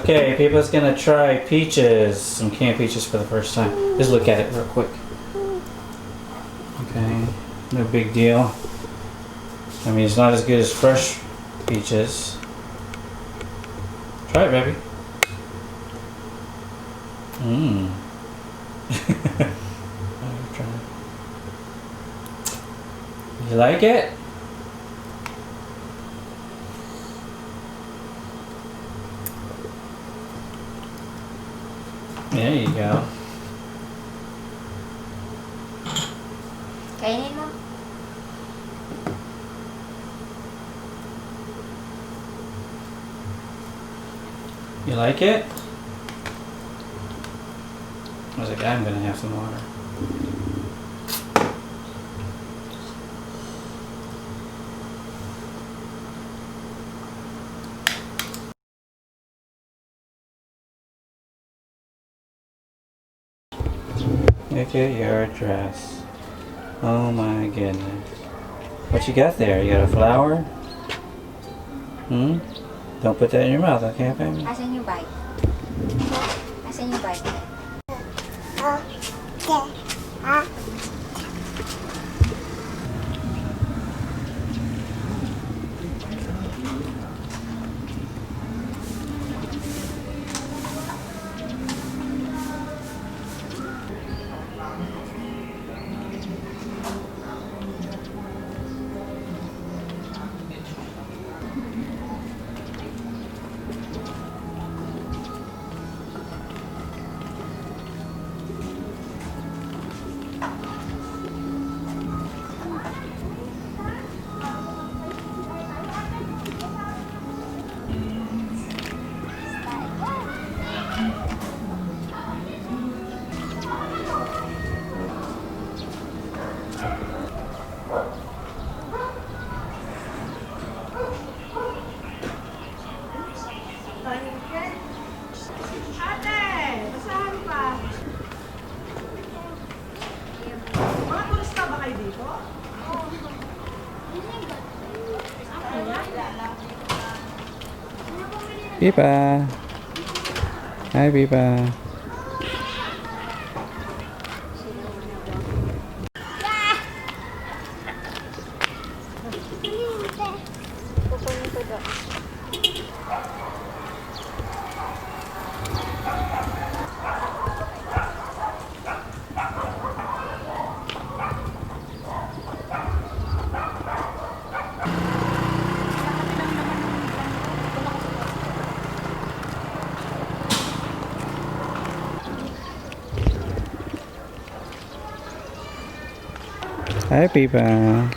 Okay, people's gonna try peaches. Some canned peaches for the first time. Just look at it real quick. Okay, no big deal. I mean, it's not as good as fresh peaches. Try it, baby. Mmm. You like it? There you go. Kainin mo. You like it? I was like, I'm gonna have some water. Look at your dress. Oh my goodness. What you got there? You got a flower? Hmm? Don't put that in your mouth, okay, baby? Asan yung bike? Asan yung bike? Pippa. Hi, Pippa. Kukunin ko doon. Hi, Pippa.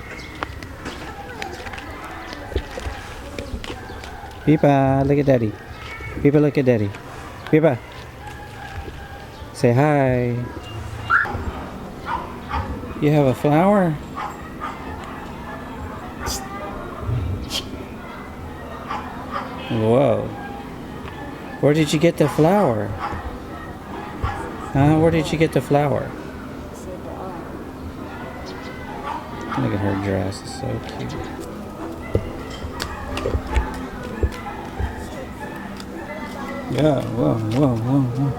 Pippa, look at Daddy. Pippa, look at Daddy. Pippa, say hi. You have a flower? Whoa. Where did you get the flower? Huh? Where did you get the flower? Look at her dress. It's so cute. Yeah, whoa, whoa, whoa, whoa.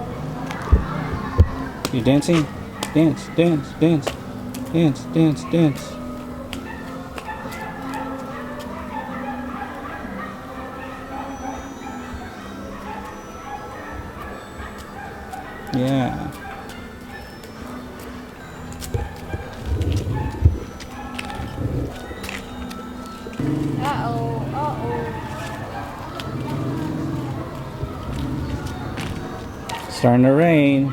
You dancing? Dance, dance, dance. Dance, dance, dance. Yeah. Uh-oh, uh-oh. Starting to rain.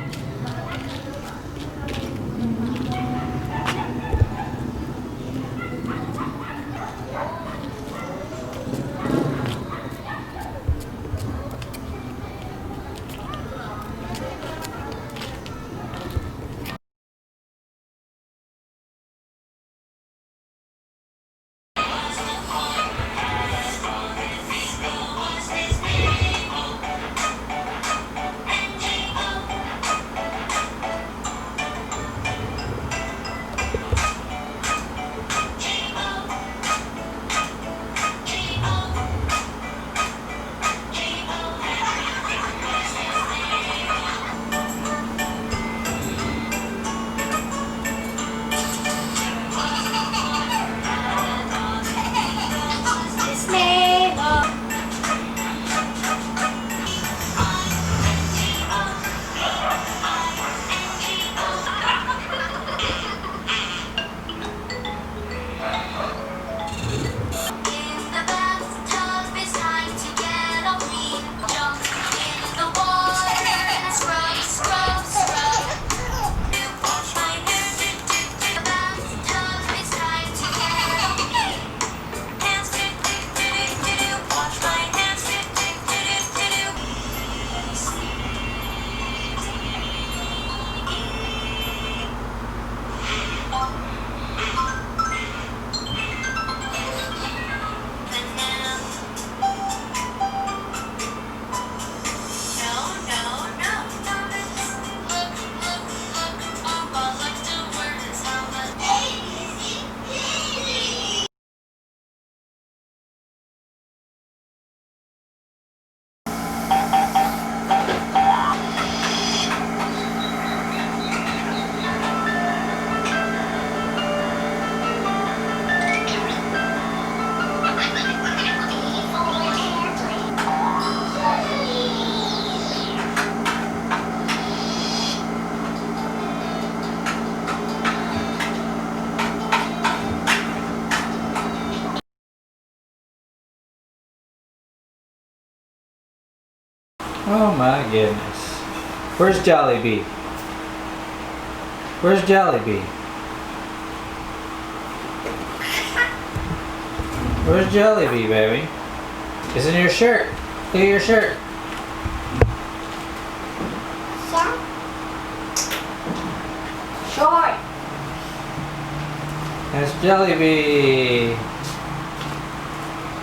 Oh my goodness. Where's Jollibee? Where's Jollibee? Where's Jollibee, baby? It's in your shirt. Look at your shirt. Short. That's Jollibee.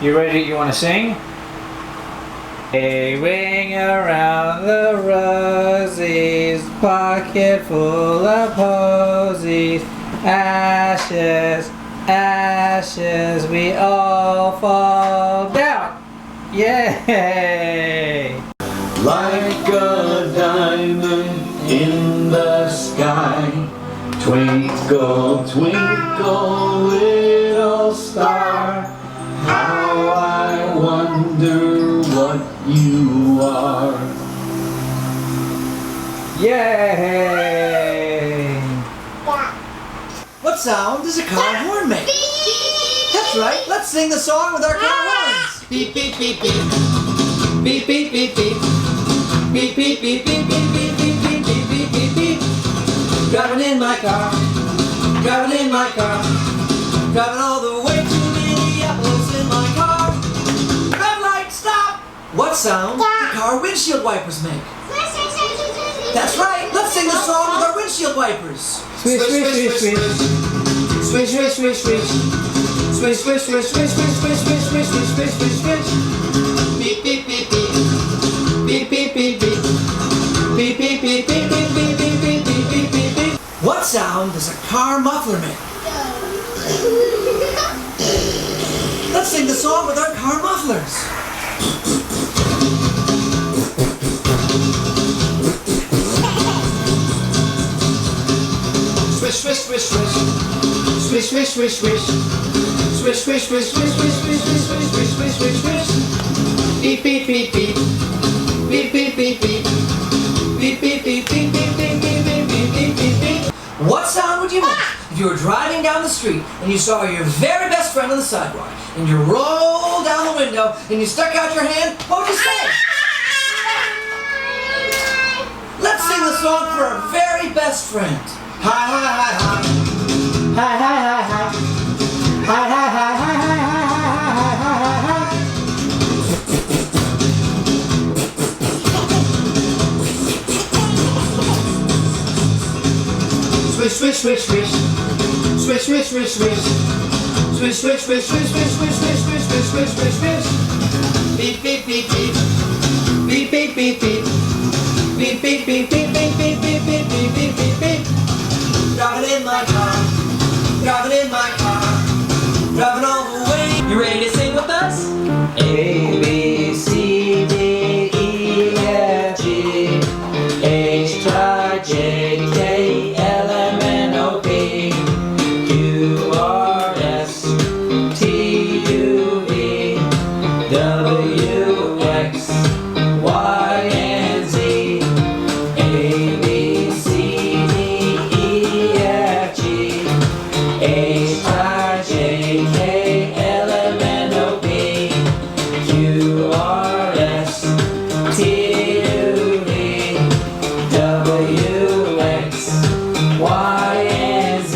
You ready? You want to sing? A ring around the rosies, pocket full of posies, ashes, ashes, we all fall down. Yay! Like a diamond in the sky, twinkle, twinkle, little star, how I wonder what you are. Yay! What sound does a car horn make? That's right, let's sing the song with our car horns. Beep, beep, beep, beep. Beep, beep, beep, beep. Beep, beep, beep, beep, beep, beep, beep, beep, beep, beep, beep, beep. Driving in my car. Driving in my car. Driving all the way to Minneapolis in my car. Red light, stop! What sound do car windshield wipers make? That's right, let's sing the song with our windshield wipers. Swish, swish, swish, swish. Swish, swish, swish, swish. Swish, swish, swish, swish, swish, swish, swish, swish, swish, swish, swish, swish. Beep, beep, beep, beep. Beep, beep, beep, beep. Beep, beep, beep, beep, beep, beep, beep, beep, beep, beep, beep, beep. What sound does a car muffler make? Let's sing the song with our car mufflers. Swish, swish, swish, swish. Swish, swish, swish, swish. Swish, swish, swish, swish, swish, swish, swish, swish, swish, swish, swish, swish. Beep, beep, beep, beep. Beep, beep, beep, beep. Beep, beep, beep, beep, beep, beep, beep, beep, beep, beep, beep, beep. What sound would you make if you were driving down the street and you saw your very best friend on the sidewalk and you rolled down the window and you stuck out your hand? What would you say? Let's sing the song for our very best friend. Hi, hi, hi, hi. Hi, hi, hi, hi. Hi, hi, hi, hi, hi, hi, hi, hi, hi, hi. Swish, swish, swish, swish. Swish, swish, swish, swish. Swish, swish, swish, swish, swish, swish, swish, swish, swish, swish, swish, swish. Beep, beep, beep, beep. Beep, beep, beep, beep. Beep, beep, beep, beep, beep, beep, beep, beep, beep, beep, beep, beep. Driving in my car. Driving in my car. Driving all the way. You ready to sing with us? A, B, C, D, E, F, G, H, I, J, K, L, M, N, O, P, Q, R, S, T, U, V, W, X, Y, and Z. A, B, C, D, E, F, G, H, I, J, K, L, M, N, O, P, Q, R, S, T, U, V, W, X, Y, and Z.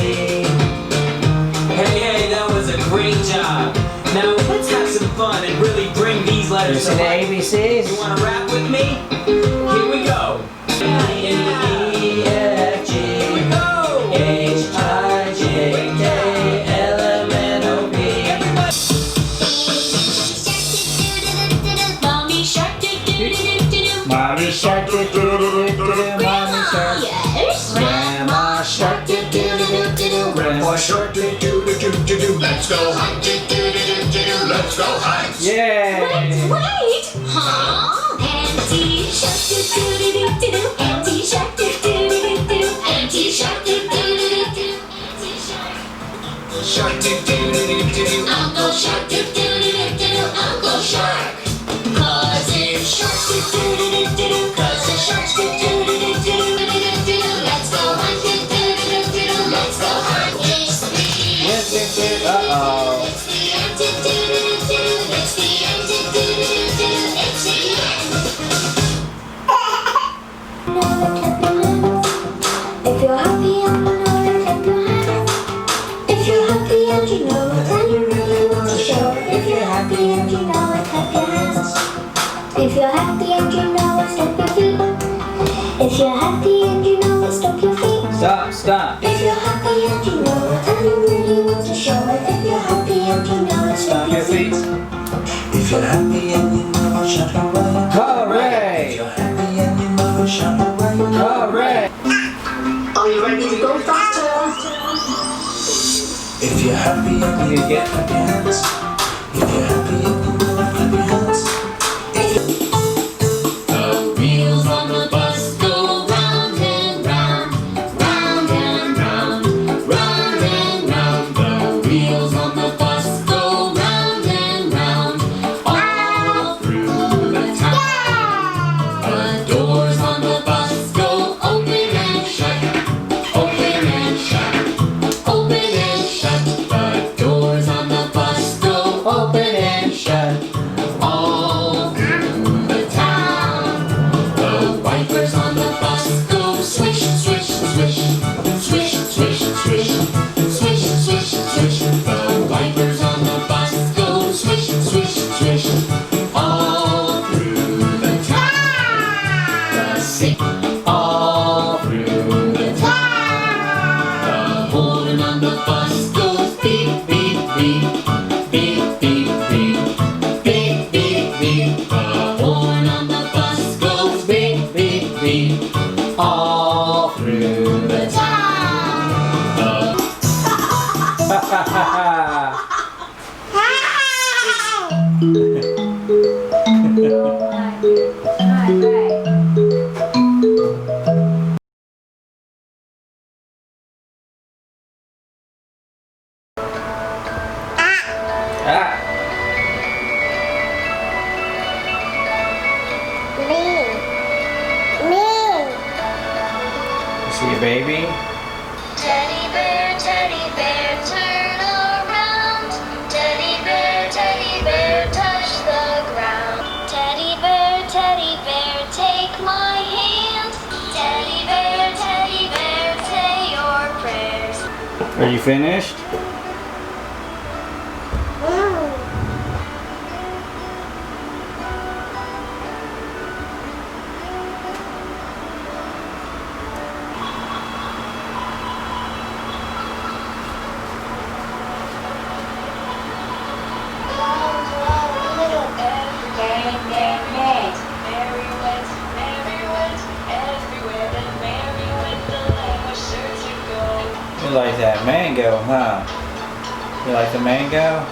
Hey, that was a great job. Now let's have some fun and really bring these letters See to the life. ABCs? You wanna rap with me? Here we go. E, F, G, Here we go. H, I, J, K, L, M, N, O, P. Mommy shark do do do do do do. Mommy shark, do do do do do do. Mommy shark. Yes. Grandma shark, do do do do do do. Grandpa shark, do do do do do do. Let's go hunt, do do do do do. Let's go hunt. Yay! Wait. Huh? Auntie shark do do do do do do. Auntie shark do do do do do. Auntie shark do do do do do. Auntie shark. Shark, do do do do do. Uncle shark do do do do do. Uncle shark. Cousin shark do do do do do. Cousin shark do do do do do do. Let's go hunt do do do do do. Let's go hunt. It's the Uh-oh. It's the end do do do do. It's the end do do do do. It's the end. If you're happy and you know it, stomp your feet. If you're happy and you know it, stomp your feet. Stop, stop. If you're happy and you know it, and you really want to show it. If you're happy and you know it, Stomp your feet. If you're happy and you know it, shout away. If Hooray! you're happy and you know it, shout away. Hooray! Are you ready to go faster? If you're happy and you get clap your hands. If you're happy and you know it, clap your hands. The wheels on the bus go round and round, round and round, round and round. The wheels on the bus go round and round, all through the town. The doors on the bus go open and shut, open and shut, open and shut. The doors on the bus go open and shut, all through the town. The wipers on the bus go swish, swish, swish, swish, swish, swish, swish, swish, swish. The wipers on the bus go swish, swish, swish, all through the town. The sing all through the town. The horn on the bus goes beep, beep, beep, beep, beep, beep, beep, beep, beep. The horn on the bus goes beep, beep, beep, all through the town. Ha ha ha ha! Ah! You see a baby? Teddy bear, turn around. Teddy bear, touch the ground. Teddy bear, take my hand. Teddy bear, say your prayers. Are you finished? You like that mango, huh? You like the mango?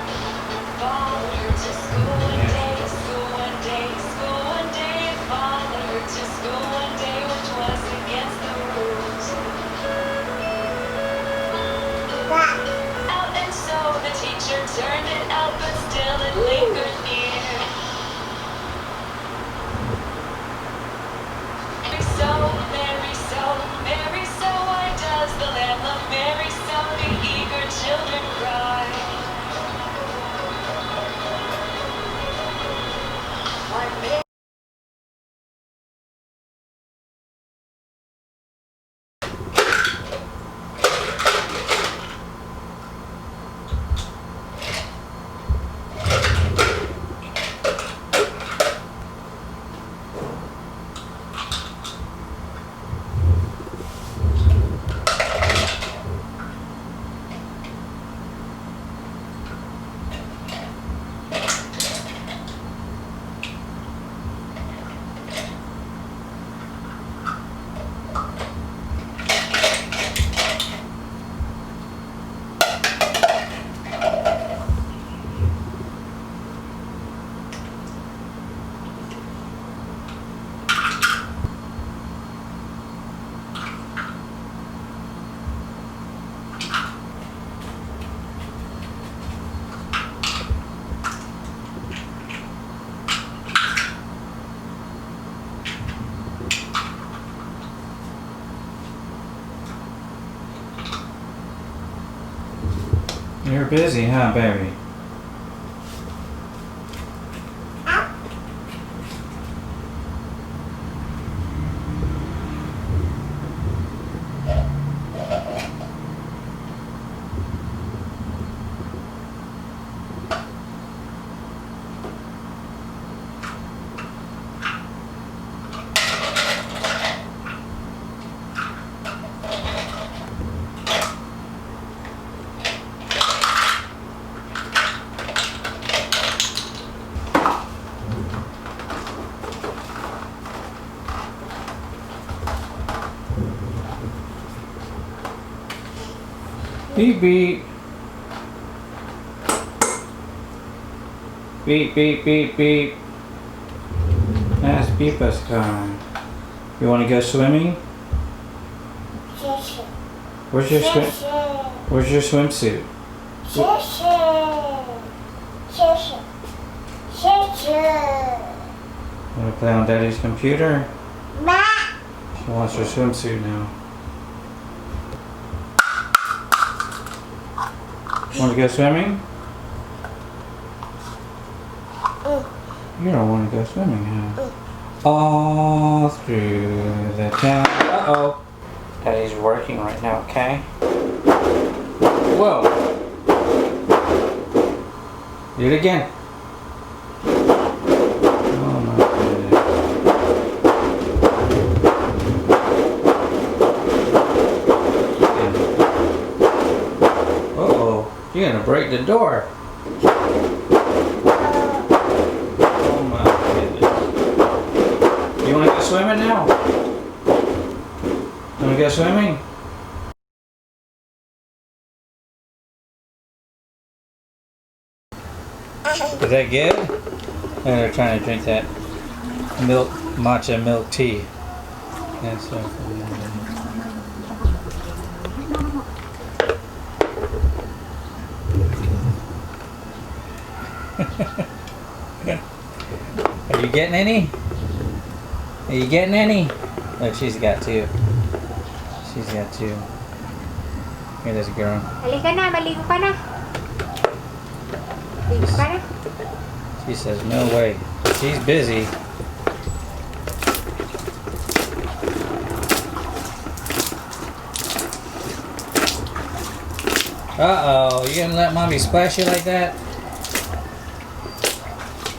Turned it out, but still it lingered near. Merry so, why does the land love Mary so? The eager children cry. Why Mary? You're busy, huh, baby? Beep beep. Beep beep beep beep. That's PIPPA'S time. You want to go swimming? Where's your swimsuit? Want to play on Daddy's computer? She wants her swimsuit now. Want to go swimming? You don't want to go swimming, huh? All through the town. Uh-oh. Daddy's working right now, okay? Whoa. Do it again. Oh my goodness. Uh-oh. You're gonna break the door. Oh my goodness. You wanna go swimming now? You wanna go swimming? Is that good? They're trying to drink that matcha milk tea. That's so Are you getting any? Are you getting any? Look, she's got two. She's got two. Here, this girl. Halika na, maligo ka na. Maligo ka na. She says, no way. She's busy. Uh-oh, you gonna let mommy splash you like that?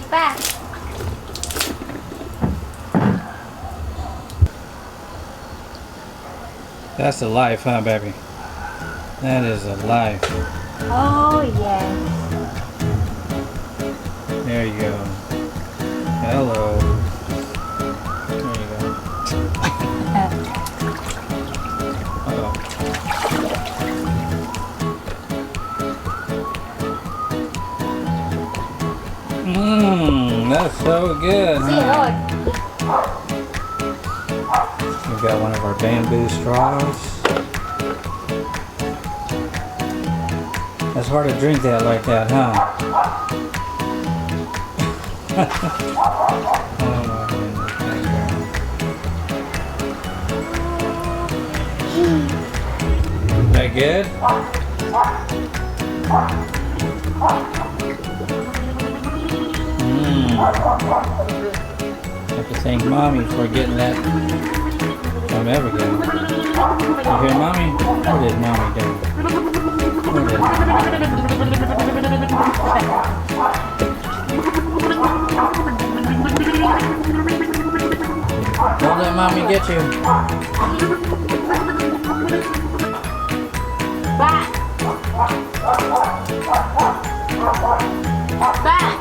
Pa. That's the life, huh, baby? That is the life. Oh, yes. There you go. Hello. There you go. Uh-oh. Mmm, that's so good, huh? Sihod. We've got one of our bamboo straws. It's hard to drink that like that, huh? Oh my goodness. That good? Have to thank mommy for getting that from Evergreen. You hear mommy? What did mommy do? What did mommy do? Don't let mommy get you. Back. Back.